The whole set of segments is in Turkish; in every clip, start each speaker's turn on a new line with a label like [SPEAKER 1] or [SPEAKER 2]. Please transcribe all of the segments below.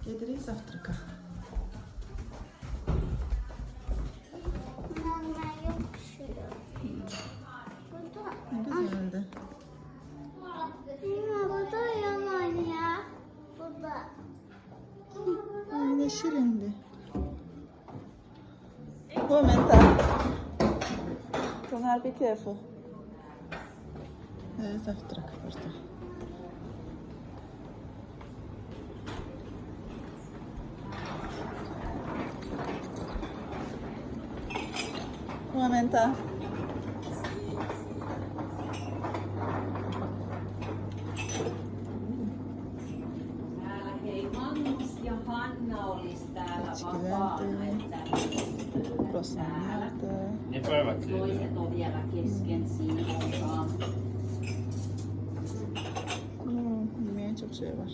[SPEAKER 1] Gederi завтрака.
[SPEAKER 2] Mama yok şurada. Burada.
[SPEAKER 1] Ne güzeldi.
[SPEAKER 2] Burada yalan ya. Burada.
[SPEAKER 1] Yine şirindi. Momenta. Sonar, be careful. Завтрак burada. Momenta.
[SPEAKER 3] Täällä hei Magnus ja Hanna olis täällä vapaana, että täällä
[SPEAKER 1] Prosentiydı.
[SPEAKER 4] Ne päivät siellä?
[SPEAKER 3] toiset on vielä kesken siivoamaan.
[SPEAKER 1] Yemeğe çok şey var.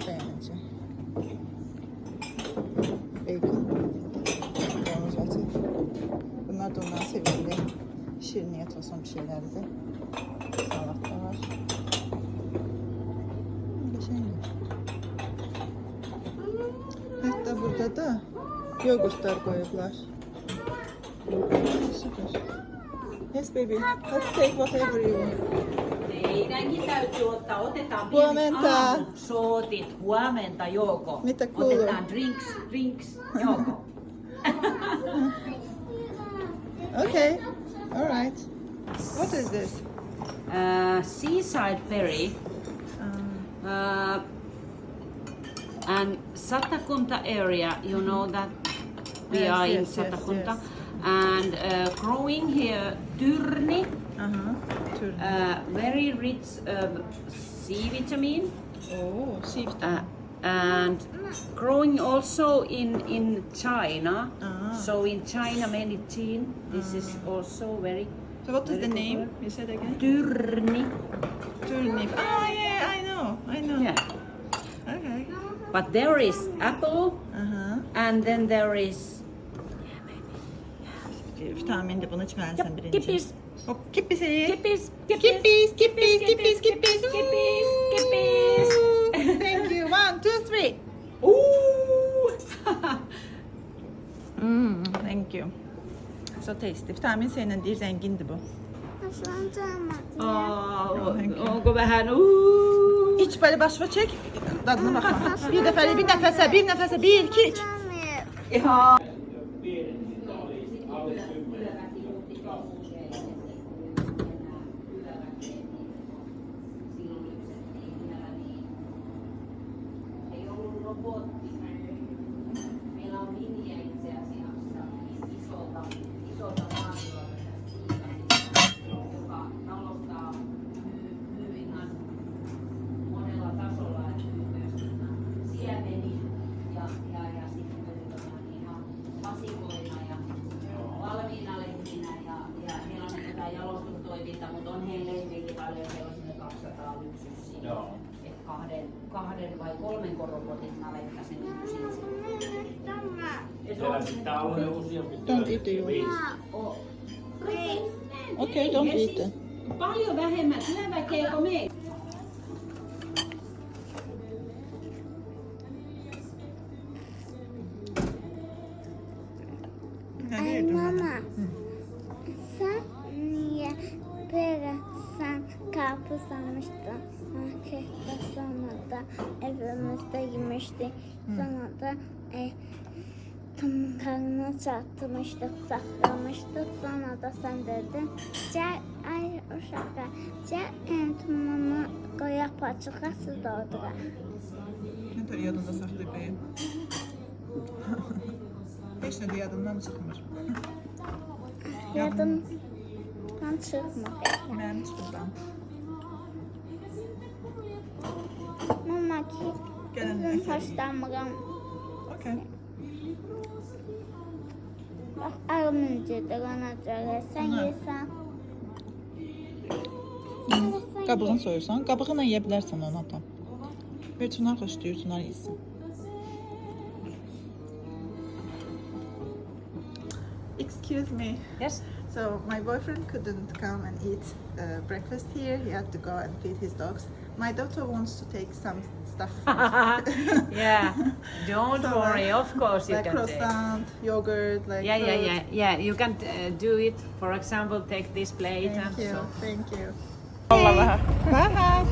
[SPEAKER 1] Beğeneceğim. Bacon. Domuz eti. Bunlar da ondan sevimli. Şiriniyet olsun bir şeylerdi. Salata var. Böyle şey mi? Hatta burada da yoğurtlar koyuyorlar. Süper. Yes baby. Let's take whatever you want.
[SPEAKER 3] Teidänkin täytyy ottaa, otetaan
[SPEAKER 1] Huomenta.
[SPEAKER 3] pienet aamushootit. Huomenta Jouko.
[SPEAKER 1] Mitä kuuluu?
[SPEAKER 3] Otetaan drinks Jouko.
[SPEAKER 1] Okay. All right. What is this?
[SPEAKER 3] Seaside berry. And Satakunta area, you know that we
[SPEAKER 1] Yes,
[SPEAKER 3] are in
[SPEAKER 1] yes, yes,
[SPEAKER 3] Satakunta.
[SPEAKER 1] yes.
[SPEAKER 3] And growing here tyrni, very rich C vitamin.
[SPEAKER 1] Oh, shift.
[SPEAKER 3] And growing also in China.
[SPEAKER 1] Ah.
[SPEAKER 3] So in China medicine, this is also very
[SPEAKER 1] So what is the
[SPEAKER 3] very
[SPEAKER 1] name?
[SPEAKER 3] popular.
[SPEAKER 1] You said again?
[SPEAKER 3] Tyrni.
[SPEAKER 1] Turnip. Ah, yeah, I know.
[SPEAKER 3] Yeah.
[SPEAKER 1] Okay.
[SPEAKER 3] But there is apple,
[SPEAKER 1] Aha.
[SPEAKER 3] and then there is
[SPEAKER 1] Tahminde bunu içmeden sen birinci.
[SPEAKER 3] kippis.
[SPEAKER 1] Hop, kippisi.
[SPEAKER 3] Kippis,
[SPEAKER 1] Kippis, kippis, kippis, kippis.
[SPEAKER 3] kippis, kippis.
[SPEAKER 1] Ooh, thank you. 1, 2, 3.
[SPEAKER 3] Ooh.
[SPEAKER 1] Thank you. So tasty. Tahmin senin değil, zengindi bu.
[SPEAKER 2] Nasıl anlamadım?
[SPEAKER 3] Onko vähän
[SPEAKER 1] İç böyle başıma çek. Tadına bakma. Bir nefese. 1, 2, 3.
[SPEAKER 3] Ihan. Ei ollut robotti. Meillä on Miniä itse asiassa isolta maatilalta joka jalostaa myy ihan monella tasolla, että myy myös siemeniä ja sitten ihan vasikoina ja valmiina lehminä ja heillä on jotain jalostustoiminta, mutta on heillä lehmiäkin paljon, heillä on sinne 200 lyksyssä.
[SPEAKER 4] Joo.
[SPEAKER 3] Kahden vai 3 robotin navetta sen yksin.
[SPEAKER 4] Siellä pitää olla ne useampi.
[SPEAKER 1] Don't eat you. Okay, don't eat it.
[SPEAKER 3] Paljon vähemmän työväkeä kuin me.
[SPEAKER 2] Ay mama. Sen niye sen karpuz almıştın? Markette sonra da evimizde yemiştik. Sonra da tam karnına çarptırmıştık, saklamıştık. Sonra da sen dedin, gel ay uşaklar, gel entumunu koyup açığa su doldurar.
[SPEAKER 1] Ne tür yadında saklayayım? Hiç ne de yadından çıkmır.
[SPEAKER 2] Yadımdan çıkmadı.
[SPEAKER 1] Beğenmiş buradan.
[SPEAKER 2] Mama ki,
[SPEAKER 1] Gelin
[SPEAKER 2] bizim
[SPEAKER 1] efendim.
[SPEAKER 2] hoşlanmıyorum.
[SPEAKER 1] Okay.
[SPEAKER 2] Bak arımıncıdır ona göre. Sen yesen.
[SPEAKER 1] Qabığını soyursan, qabığını yeyə bilərsən onu atam. Bir tunar xoşlayır, tunar yesin. Excuse me.
[SPEAKER 3] Yes.
[SPEAKER 1] So my boyfriend couldn't come and eat breakfast here. He had to go and feed his dogs. My daughter wants to take some stuff.
[SPEAKER 3] Yeah, don't
[SPEAKER 1] So,
[SPEAKER 3] worry. Of course you
[SPEAKER 1] Like
[SPEAKER 3] can take.
[SPEAKER 1] croissant, yogurt, like
[SPEAKER 3] Yeah. You can do it. For example, take this plate
[SPEAKER 1] Thank
[SPEAKER 3] and
[SPEAKER 1] you,
[SPEAKER 3] so.
[SPEAKER 1] thank you. Allah vähän. Vähän.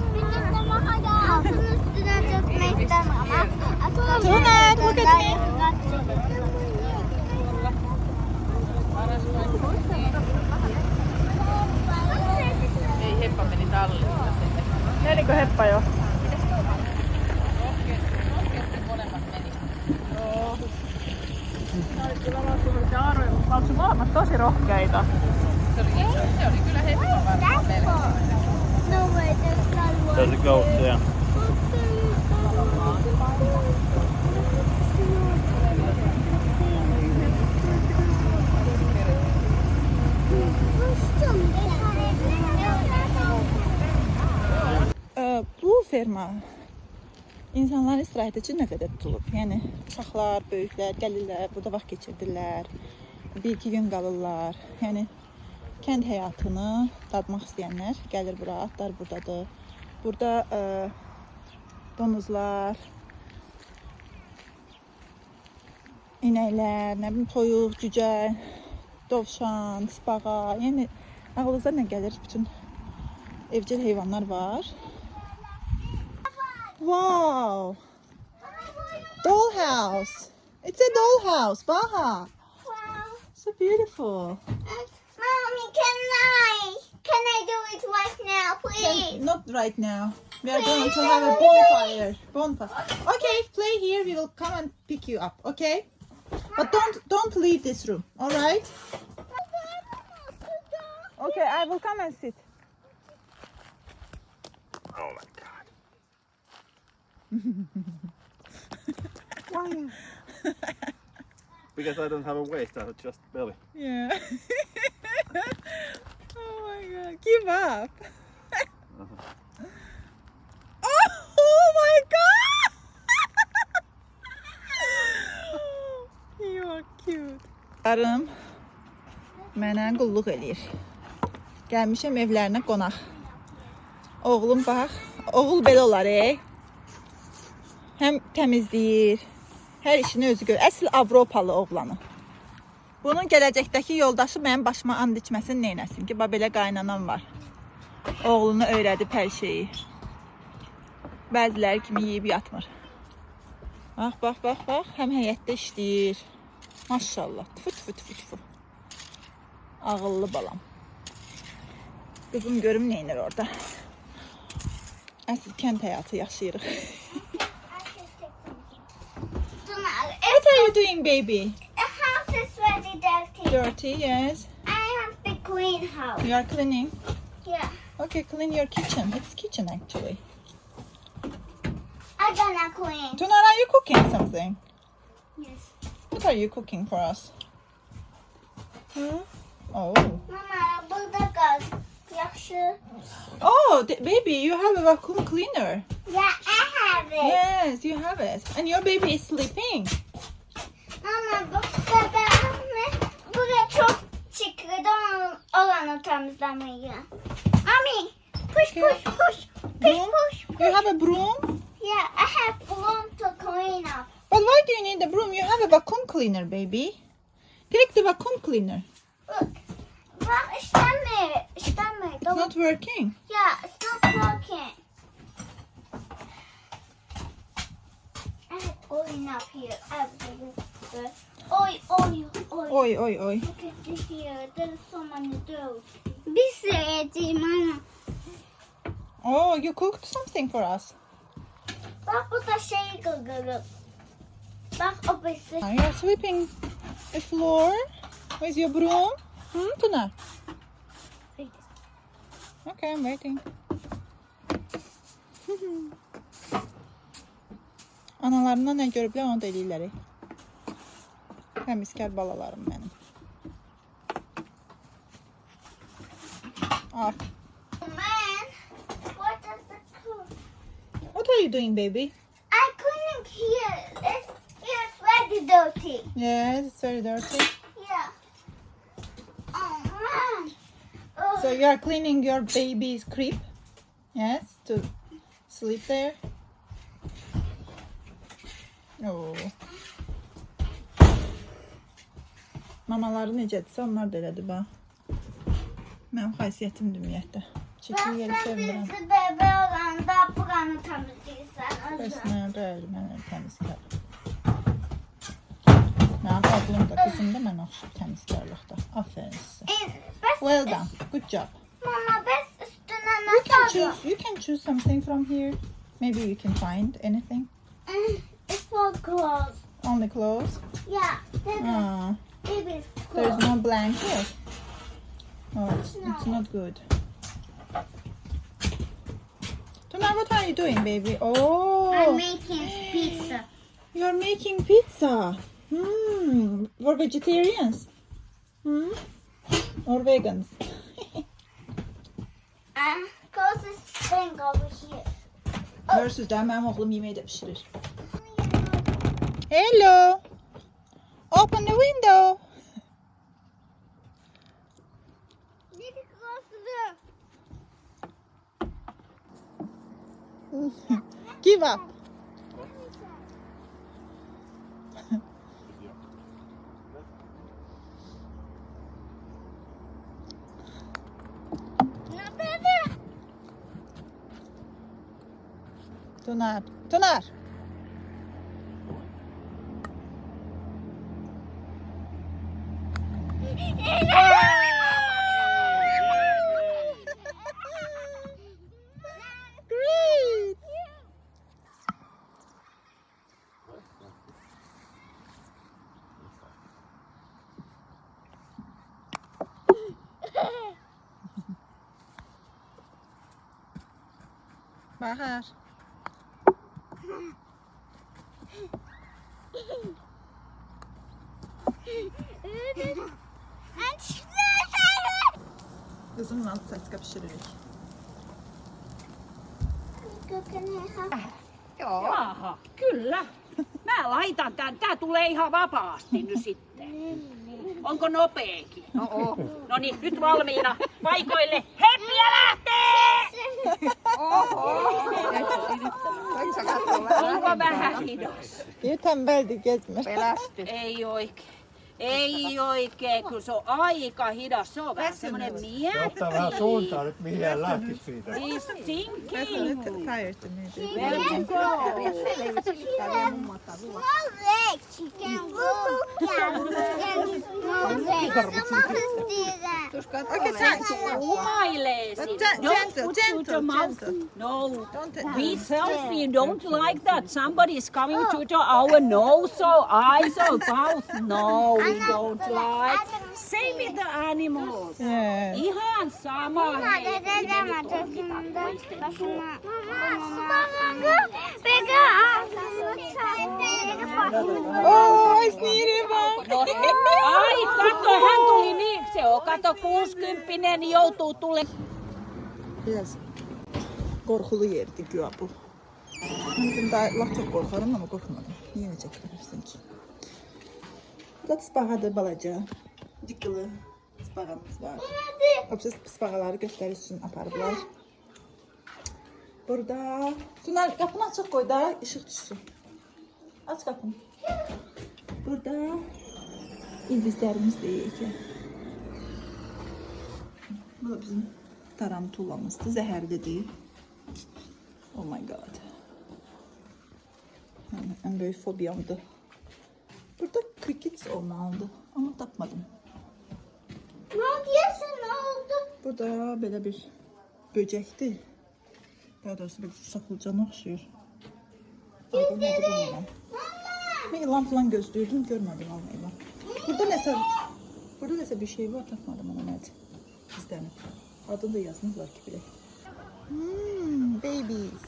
[SPEAKER 2] Altın üstüne dökmek istemem ama
[SPEAKER 1] Tuna, look at me. Ei, Heppa meni talliin. Menikö Heppa jo? Joo. Ne oli kyllä loppuun Aaroja, mutta onko se molemmat tosi rohkeita? Se oli kyllä Heppa varmaan melkein.
[SPEAKER 2] No way, there's not one.
[SPEAKER 4] Does it go there?
[SPEAKER 1] Bu ferma insanların istirahət üçün nəzərdə tutulub. Yəni uşaqlar, böyüklər gəlirlər, burada vaxt keçirdirlər. 1-2 gün qalırlar. Yəni kənd həyatını dadmaq istəyənlər gəlir bura, atlar burdadır. Burada donuzlar, inəklər, nə bilim toyuq, cücə, dovşan, tısbağa, yəni ağlınıza nə gəlir, bütün evcil heyvanlar var. Wow! Dollhouse! It's a dollhouse, Baha! So beautiful.
[SPEAKER 2] Mommy, can I do it right now, please?
[SPEAKER 1] Not right now. We are going to have a bonfire. Okay, play here. We will come and pick you up. Okay, but don't leave this room. All right? Okay, I will come and sit.
[SPEAKER 4] Oh my god.
[SPEAKER 1] Why?
[SPEAKER 4] Because I don't have a waist, I have just belly.
[SPEAKER 1] Yeah. Oh my God! Give up. Oh my God! You are cute. Arım mənə qulluq eləyir. Gəlmişəm evlərinə qonaq. Oğlum bax, oğul belə olar, Həm təmizləyir, hər işini özü görür. Əsl Avropalı oğlanı. Bunun gələcəkdəki yoldaşı mənim başıma and içməsin, neynəsin ki, belə qaynanam var. Oğlunu öyrədib hər şeyi. Bəziləri kimi yeyib yatmır. Bax. Həm həyətdə işləyir. Maşallah. Tfu. Ağıllı balam. Qızım görüm neynir orada. Əsl kənd həyatı yaşayırıq. What are you doing, baby?
[SPEAKER 2] The house is very dirty.
[SPEAKER 1] Dirty, yes.
[SPEAKER 2] I have to clean house.
[SPEAKER 1] You are cleaning.
[SPEAKER 2] Yeah.
[SPEAKER 1] Okay, clean your kitchen. It's kitchen actually.
[SPEAKER 2] I'm gonna clean.
[SPEAKER 1] Tuna, are you cooking something?
[SPEAKER 2] Yes.
[SPEAKER 1] What are you cooking for us? Oh.
[SPEAKER 2] Mama, burada kal. Yaxşı.
[SPEAKER 1] Oh, baby, you have a vacuum cleaner.
[SPEAKER 2] Yeah, I have it.
[SPEAKER 1] Yes, you have it. And your baby is sleeping.
[SPEAKER 2] Mama, burada çok çıkırdı olanı temizlemeyi. Mami, push.
[SPEAKER 1] Broom? You have a broom?
[SPEAKER 2] Yeah, I have broom to clean up.
[SPEAKER 1] But why do you need a broom? You have a vacuum cleaner, baby. Take the vacuum cleaner.
[SPEAKER 2] Look. Bak işlemiyor.
[SPEAKER 1] It's not working.
[SPEAKER 2] Yeah, it's not working. I have going up here. Everywhere. Oi.
[SPEAKER 1] Oi.
[SPEAKER 2] Look at this here. There's so many those. Bir süreci mama.
[SPEAKER 1] Oh, you cooked something for us.
[SPEAKER 2] Bak bu da şey gırgırı. Bak o birisi.
[SPEAKER 1] You are sweeping the floor with your broom. Tuna? Okay, I'm waiting. Analarından nə görüblər, onu da eləyirlər. Təmizkar balalarım mənim.
[SPEAKER 2] Man, what does the cook?
[SPEAKER 1] What are you doing, baby?
[SPEAKER 2] I couldn't hear. It's very dirty.
[SPEAKER 1] Yes, it's very dirty.
[SPEAKER 2] Yeah. Oh man. Oh.
[SPEAKER 1] So you are cleaning your baby's crib? Yes, to sleep there. Oo. Mamaları necədirsə, onlar da elədir, bax. Mənim xasiyyətimdir ümumiyyətlə. Çirkin yeri sevmirəm.
[SPEAKER 2] Bizi bebe olanda buranı temizleyirsen
[SPEAKER 1] Bəs
[SPEAKER 2] özün.
[SPEAKER 1] nə deyil, mən təmizkar. Mənim oğlum da, qızım da mən oxşur təmizkarlıqda. Aferin sizə. Well done. Good job.
[SPEAKER 2] Mama biz üstüne
[SPEAKER 1] You can
[SPEAKER 2] nasıl
[SPEAKER 1] choose. You can choose something from here. Maybe you can find anything.
[SPEAKER 2] It's for clothes.
[SPEAKER 1] Only clothes.
[SPEAKER 2] Yeah.
[SPEAKER 1] Ah,
[SPEAKER 2] Baby's
[SPEAKER 1] there's
[SPEAKER 2] clothes.
[SPEAKER 1] no blanket. Oh, it's not good. Tuna, what are you doing, baby? Oh,
[SPEAKER 2] I'm making pizza.
[SPEAKER 1] you're making pizza. For vegetarians. Or vegans.
[SPEAKER 2] Close this thing over here.
[SPEAKER 1] Görürsüz də mənim oğlum yeməyi də pişirir. Hello. Open the window.
[SPEAKER 2] Need to close the door.
[SPEAKER 1] Give up.
[SPEAKER 2] No, baby.
[SPEAKER 1] Tunar. Tunar. Great. Bahar. Kızımla saçka pişiririk.
[SPEAKER 3] Jaha, kyllä. Mä laitan tän. Tää tulee ihan vapaasti nyt sitten. Onko nopeekin? No niin, nyt valmiina. Paikoille. Heppiä lähtee! Onko vähän hidas?
[SPEAKER 1] İyi tembeldi gezme.
[SPEAKER 3] Ei oikein. Ei oikein, kyllä se on aika hidas. Se on vähän semmonen
[SPEAKER 5] Ottaa vähän suuntaa nyt mihin hän lähti siitä.
[SPEAKER 3] He's thinking.
[SPEAKER 1] Tired to me.
[SPEAKER 3] Where to go?
[SPEAKER 2] Small legs. You can go. Small legs.
[SPEAKER 3] Kumailee sinne. Don't put to the mouth. No. Be selfie. Don't like that. Somebody is coming to our nose or eyes or mouth. No, we don't like. Same with the animals.
[SPEAKER 1] Yeah.
[SPEAKER 3] Ihan sama.
[SPEAKER 1] Oh, I sneeze bak.
[SPEAKER 3] No, ai, kato, hän tuli niin. Se on, kato, 60 niin joutuu tulemaan.
[SPEAKER 1] Biraz korkulu yerdi güya bu. Mümkün daha laf çok korkarım ama korkmadım. Yenecekler hepsini. Bu da tıspağadır balaca. Dikili tıspağamız var. Hepsi tıspağaları gösteriş için apardılar. Burada... Tuna kapını açık koy da ışık düşsün. Aç kapını. Burada ilbizlerimiz değil ki. Bu da bizim tarantulamızdı. Zəhərli değil. Oh my god. En büyük fobiyamdı. Burada crickets olmalıdı ama tapmadım.
[SPEAKER 2] Ne oldu?
[SPEAKER 1] Burada belə bir böcəkdir. Daha doğrusu bir saxılcana oxşuyur. Adı nədir bilmirəm. Mən ilan falan gözləyirdim, görmədim amma ilan. Burada nəsə bir şey var, tapmadım ama nədir. İzlənib. Adını da yazmırlar ki bilək. Babies.